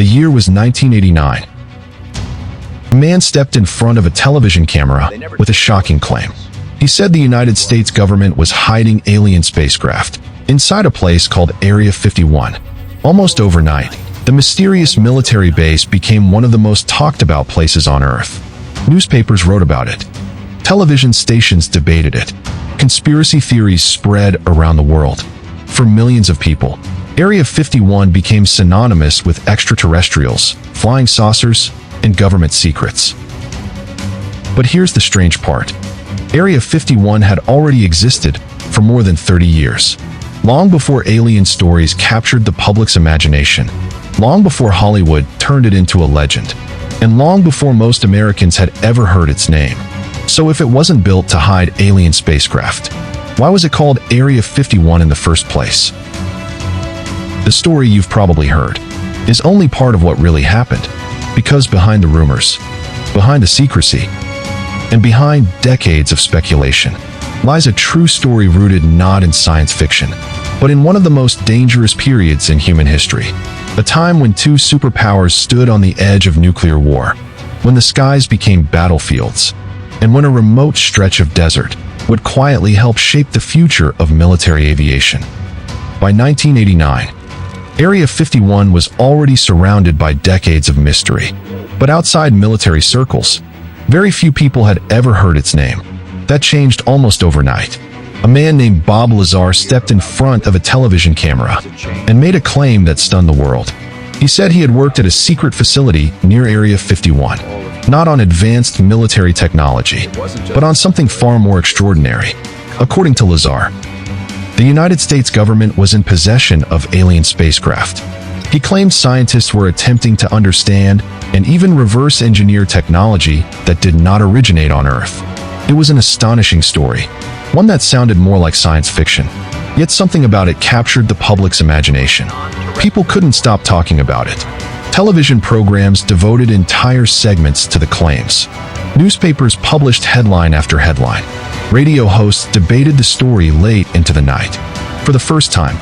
The year was 1989. A man stepped in front of a television camera with a shocking claim. He said the United States government was hiding alien spacecraft inside a place called Area 51. Almost overnight, the mysterious military base became one of the most talked about places on Earth. Newspapers wrote about it. Television stations debated it. Conspiracy theories spread around the world. For millions of people, Area 51 became synonymous with extraterrestrials, flying saucers, and government secrets. But here's the strange part. Area 51 had already existed for more than 30 years. Long before alien stories captured the public's imagination, long before Hollywood turned it into a legend, and long before most Americans had ever heard its name. So if it wasn't built to hide alien spacecraft, why was it called Area 51 in the first place? The story you've probably heard is only part of what really happened, because behind the rumors, behind the secrecy, and behind decades of speculation lies a true story rooted not in science fiction, but in one of the most dangerous periods in human history. A time when two superpowers stood on the edge of nuclear war, when the skies became battlefields, and when a remote stretch of desert would quietly help shape the future of military aviation. By 1989, Area 51 was already surrounded by decades of mystery, but outside military circles, very few people had ever heard its name. That changed almost overnight. A man named Bob Lazar stepped in front of a television camera and made a claim that stunned the world. He said he had worked at a secret facility near Area 51, not on advanced military technology, but on something far more extraordinary. According to Lazar, the United States government was in possession of alien spacecraft. He claimed scientists were attempting to understand and even reverse engineer technology that did not originate on Earth. It was an astonishing story, one that sounded more like science fiction, yet something about it captured the public's imagination. People couldn't stop talking about it. Television programs devoted entire segments to the claims. Newspapers published headline after headline. Radio hosts debated the story late into the night. For the first time,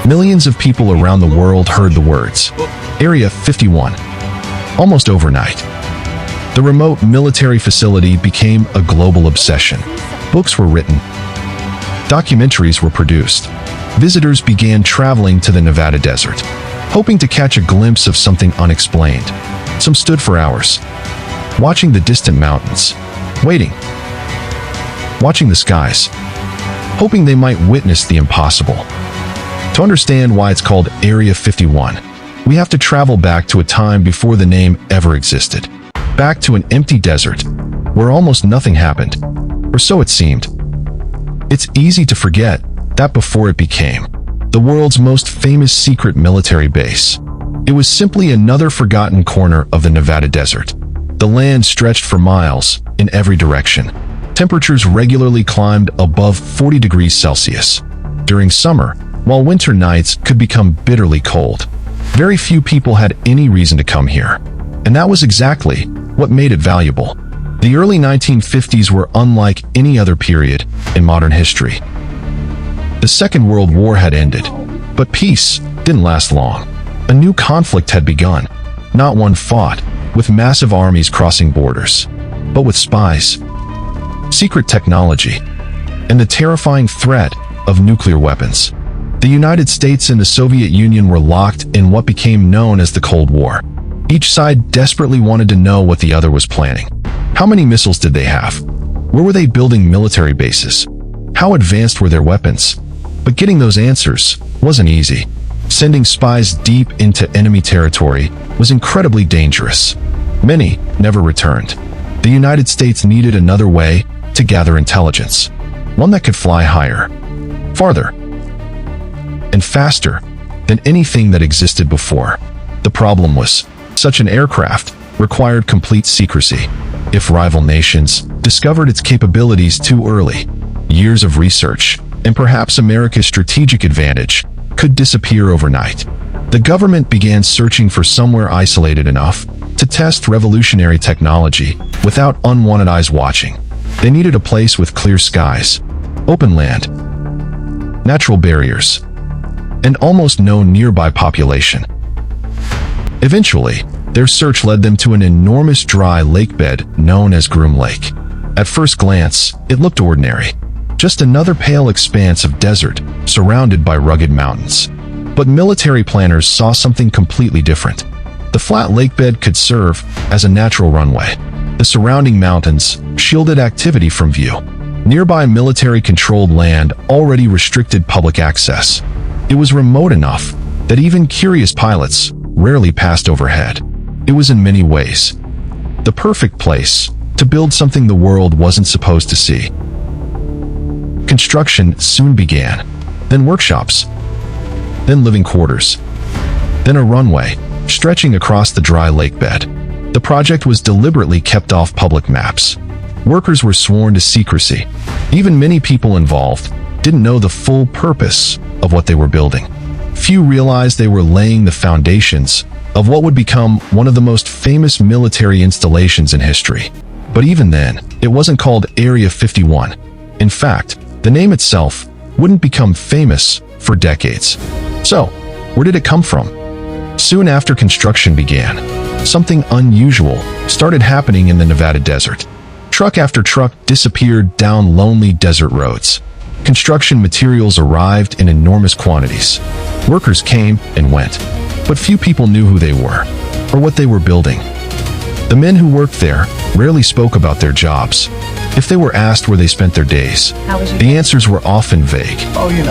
millions of people around the world heard the words, Area 51. Almost overnight, the remote military facility became a global obsession. Books were written. Documentaries were produced. Visitors began traveling to the Nevada desert, hoping to catch a glimpse of something unexplained. Some stood for hours, watching the distant mountains, waiting, watching the skies, hoping they might witness the impossible. To understand why it's called Area 51, we have to travel back to a time before the name ever existed. Back to an empty desert, where almost nothing happened, or so it seemed. It's easy to forget that before it became the world's most famous secret military base, it was simply another forgotten corner of the Nevada desert. The land stretched for miles in every direction. Temperatures regularly climbed above 40 degrees Celsius during summer, while winter nights could become bitterly cold. Very few people had any reason to come here, and that was exactly what made it valuable. The early 1950s were unlike any other period in modern history. The Second World War had ended, but peace didn't last long. A new conflict had begun, not one fought with massive armies crossing borders, but with spies, secret technology, and the terrifying threat of nuclear weapons. The United States and the Soviet Union were locked in what became known as the Cold War. Each side desperately wanted to know what the other was planning. How many missiles did they have? Where were they building military bases? How advanced were their weapons? But getting those answers wasn't easy. Sending spies deep into enemy territory was incredibly dangerous. Many never returned. The United States needed another way to gather intelligence, one that could fly higher, farther, and faster than anything that existed before. The problem was, such an aircraft required complete secrecy. If rival nations discovered its capabilities too early, years of research, and perhaps America's strategic advantage, could disappear overnight. The government began searching for somewhere isolated enough to test revolutionary technology without unwanted eyes watching. They needed a place with clear skies, open land, natural barriers, and almost no nearby population. Eventually, their search led them to an enormous dry lake bed known as Groom Lake. At first glance, it looked ordinary. Just another pale expanse of desert, surrounded by rugged mountains. But military planners saw something completely different. The flat lakebed could serve as a natural runway. The surrounding mountains shielded activity from view. Nearby military-controlled land already restricted public access. It was remote enough that even curious pilots rarely passed overhead. It was in many ways the perfect place to build something the world wasn't supposed to see. Construction soon began, then workshops, then living quarters, then a runway stretching across the dry lake bed. The project was deliberately kept off public maps. Workers were sworn to secrecy. Even many people involved didn't know the full purpose of what they were building. Few realized they were laying the foundations of what would become one of the most famous military installations in history. But even then, it wasn't called Area 51. In fact, the name itself wouldn't become famous for decades. So, where did it come from? Soon after construction began, something unusual started happening in the Nevada desert. Truck after truck disappeared down lonely desert roads. Construction materials arrived in enormous quantities. Workers came and went, but few people knew who they were or what they were building. The men who worked there rarely spoke about their jobs. If they were asked where they spent their days, the answers were often vague.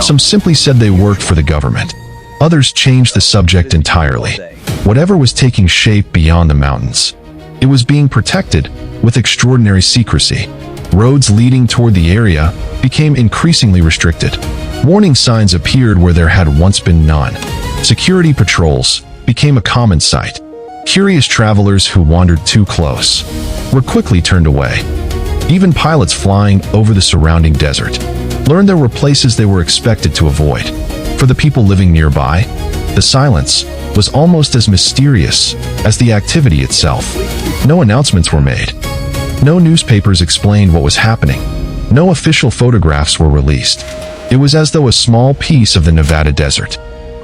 Some simply said they worked for the government. Others changed the subject entirely. Whatever was taking shape beyond the mountains, it was being protected with extraordinary secrecy. Roads leading toward the area became increasingly restricted. Warning signs appeared where there had once been none. Security patrols became a common sight. Curious travelers who wandered too close were quickly turned away. Even pilots flying over the surrounding desert learned there were places they were expected to avoid. For the people living nearby, the silence was almost as mysterious as the activity itself. No announcements were made. No newspapers explained what was happening. No official photographs were released. It was as though a small piece of the Nevada desert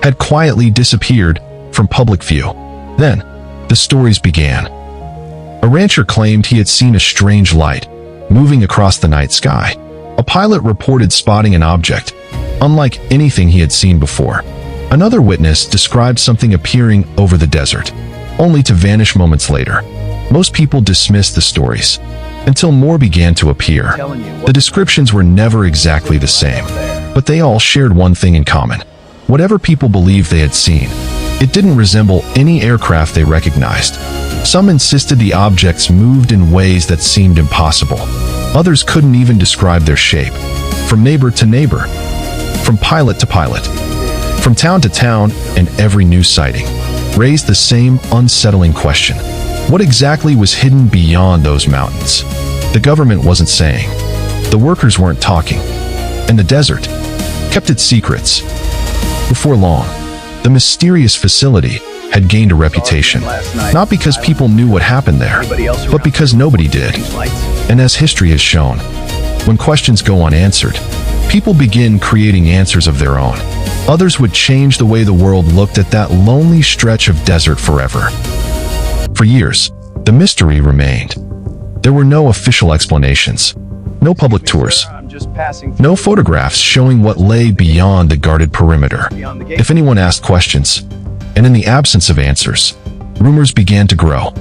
had quietly disappeared from public view. Then, the stories began. A rancher claimed he had seen a strange light moving across the night sky. A pilot reported spotting an object unlike anything he had seen before. Another witness described something appearing over the desert, only to vanish moments later. Most people dismissed the stories until more began to appear. The descriptions were never exactly the same, but they all shared one thing in common. Whatever people believed they had seen, it didn't resemble any aircraft they recognized. Some insisted the objects moved in ways that seemed impossible. Others couldn't even describe their shape. From neighbor to neighbor, from pilot to pilot, from town to town, and every new sighting raised the same unsettling question. What exactly was hidden beyond those mountains? The government wasn't saying. The workers weren't talking. And the desert kept its secrets. Before long, the mysterious facility had gained a reputation, not because people knew what happened there, but because nobody did. And as history has shown, when questions go unanswered, people begin creating answers of their own. Others would change the way the world looked at that lonely stretch of desert forever. For years, the mystery remained. There were no official explanations, no public tours, no photographs showing what lay beyond the guarded perimeter. If anyone asked questions, and in the absence of answers, rumors began to grow.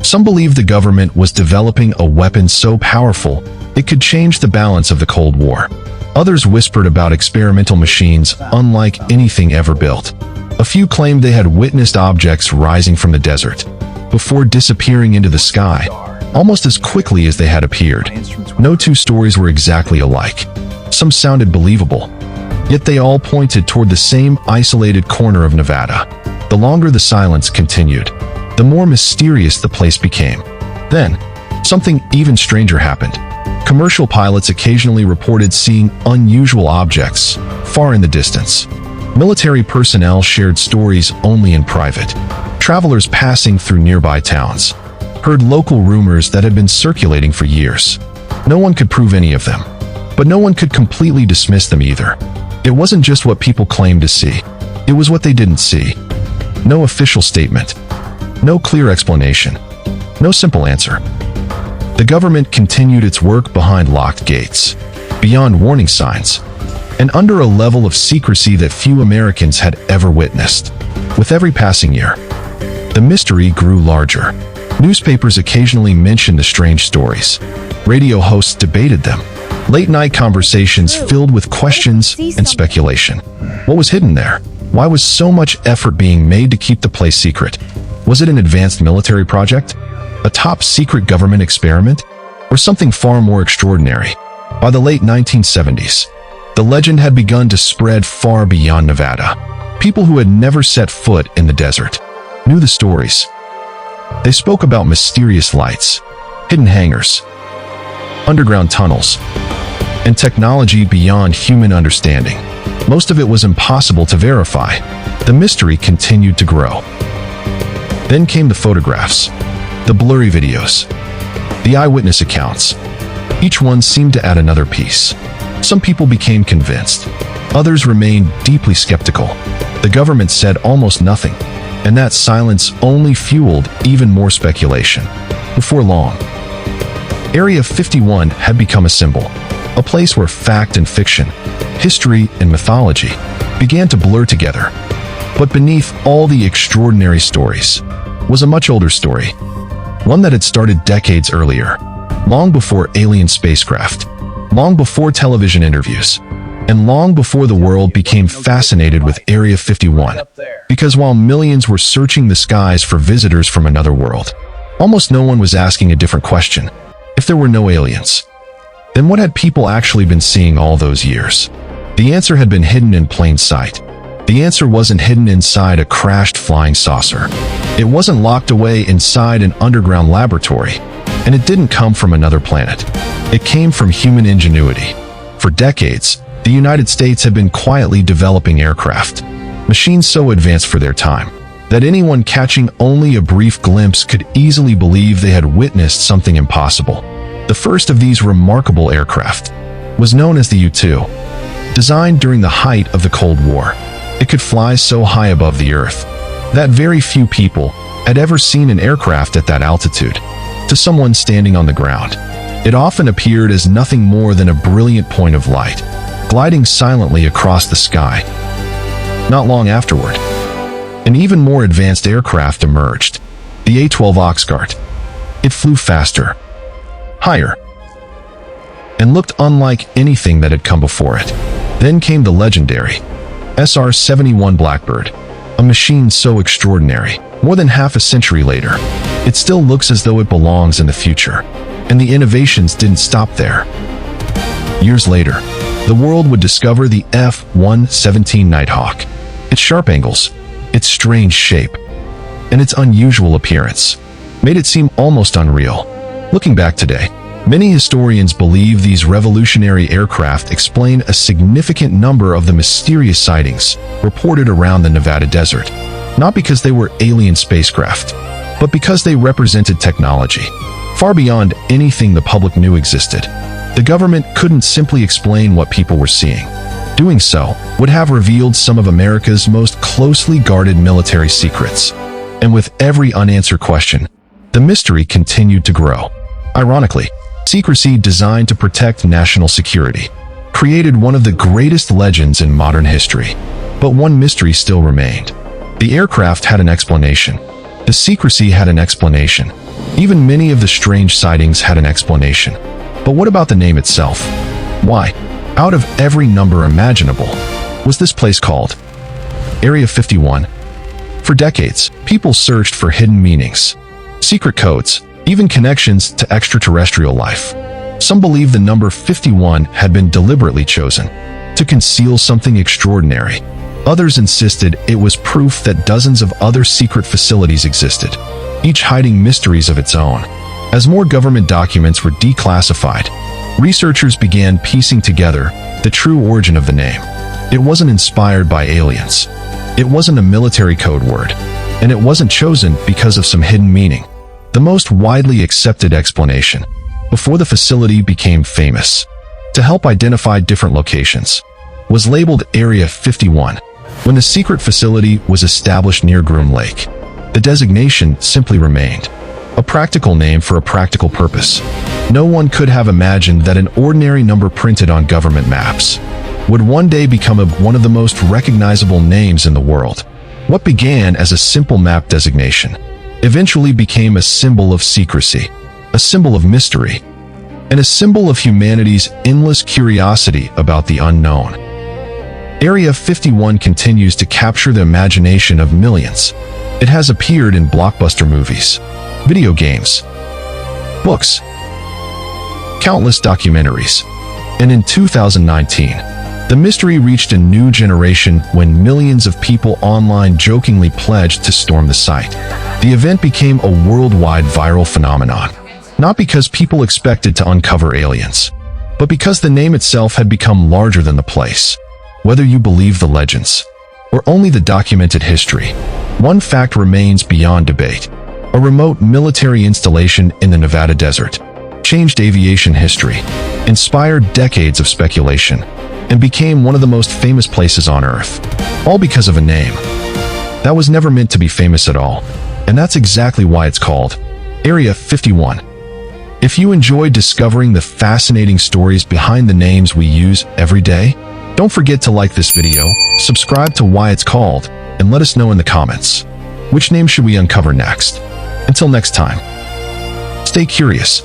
Some believed the government was developing a weapon so powerful it could change the balance of the Cold War. Others whispered about experimental machines unlike anything ever built. A few claimed they had witnessed objects rising from the desert before disappearing into the sky, almost as quickly as they had appeared. No two stories were exactly alike. Some sounded believable, yet they all pointed toward the same isolated corner of Nevada. The longer the silence continued, the more mysterious the place became. Then, something even stranger happened. Commercial pilots occasionally reported seeing unusual objects far in the distance. Military personnel shared stories only in private. Travelers passing through nearby towns heard local rumors that had been circulating for years. No one could prove any of them, but no one could completely dismiss them either. It wasn't just what people claimed to see. It was what they didn't see. No official statement, No clear explanation. No simple answer. The government continued its work behind locked gates, beyond warning signs, and under a level of secrecy that few Americans had ever witnessed. With every passing year, the mystery grew larger. Newspapers occasionally mentioned the strange stories. Radio hosts debated them. Late-night conversations filled with questions and speculation. What was hidden there? Why was so much effort being made to keep the place secret? Was it an advanced military project? A top-secret government experiment? Or something far more extraordinary? By the late 1970s, the legend had begun to spread far beyond Nevada. People who had never set foot in the desert knew the stories. They spoke about mysterious lights, hidden hangars, underground tunnels, and technology beyond human understanding. Most of it was impossible to verify. The mystery continued to grow. Then came the photographs, the blurry videos, the eyewitness accounts. Each one seemed to add another piece. Some people became convinced. Others remained deeply skeptical. The government said almost nothing, and that silence only fueled even more speculation. Before long, Area 51 had become a symbol, a place where fact and fiction, history and mythology began to blur together. But beneath all the extraordinary stories was a much older story, one that had started decades earlier, long before alien spacecraft, long before television interviews, and long before the world became fascinated with Area 51. Because while millions were searching the skies for visitors from another world, almost no one was asking a different question. If there were no aliens, then what had people actually been seeing all those years? The answer had been hidden in plain sight. The answer wasn't hidden inside a crashed flying saucer. It wasn't locked away inside an underground laboratory, and it didn't come from another planet. It came from human ingenuity. For decades, the United States had been quietly developing aircraft, machines so advanced for their time that anyone catching only a brief glimpse could easily believe they had witnessed something impossible. The first of these remarkable aircraft was known as the U-2. Designed during the height of the Cold War, it could fly so high above the Earth that very few people had ever seen an aircraft at that altitude. To someone standing on the ground, it often appeared as nothing more than a brilliant point of light, gliding silently across the sky. Not long afterward, an even more advanced aircraft emerged, the A-12 Oxguard. It flew faster, higher, and looked unlike anything that had come before it. Then came the legendary SR-71 Blackbird, a machine so extraordinary. More than half a century later, it still looks as though it belongs in the future. And the innovations didn't stop there. Years later, the world would discover the F-117 Nighthawk. Its sharp angles, its strange shape, and its unusual appearance made it seem almost unreal. Looking back today, many historians believe these revolutionary aircraft explain a significant number of the mysterious sightings reported around the Nevada desert, not because they were alien spacecraft, but because they represented technology far beyond anything the public knew existed. The government couldn't simply explain what people were seeing. Doing so would have revealed some of America's most closely guarded military secrets. And with every unanswered question, the mystery continued to grow. Ironically, secrecy designed to protect national security created one of the greatest legends in modern history. But one mystery still remained. The aircraft had an explanation. The secrecy had an explanation. Even many of the strange sightings had an explanation. But what about the name itself? Why, out of every number imaginable, was this place called Area 51? For decades, people searched for hidden meanings, secret codes, even connections to extraterrestrial life. Some believe the number 51 had been deliberately chosen to conceal something extraordinary. Others insisted it was proof that dozens of other secret facilities existed, each hiding mysteries of its own. As more government documents were declassified, researchers began piecing together the true origin of the name. It wasn't inspired by aliens. It wasn't a military code word, and it wasn't chosen because of some hidden meaning. The most widely accepted explanation, before the facility became famous, to help identify different locations, was labeled Area 51. When the secret facility was established near Groom Lake, The designation simply remained. A practical name for a practical purpose. No one could have imagined that an ordinary number printed on government maps would one day become one of the most recognizable names in the world. What began as a simple map designation eventually became a symbol of secrecy, a symbol of mystery, and a symbol of humanity's endless curiosity about the unknown. Area 51 continues to capture the imagination of millions. It has appeared in blockbuster movies, video games, books, countless documentaries, and in 2019, the mystery reached a new generation when millions of people online jokingly pledged to storm the site. The event became a worldwide viral phenomenon, not because people expected to uncover aliens, but because the name itself had become larger than the place. Whether you believe the legends or only the documented history, one fact remains beyond debate. A remote military installation in the Nevada desert changed aviation history, inspired decades of speculation, and became one of the most famous places on Earth, all because of a name that was never meant to be famous at all. And that's exactly why it's called Area 51. If you enjoyed discovering the fascinating stories behind the names we use every day, don't forget to like this video, subscribe to Why It's Called, and let us know in the comments, which name should we uncover next? Until next time, stay curious.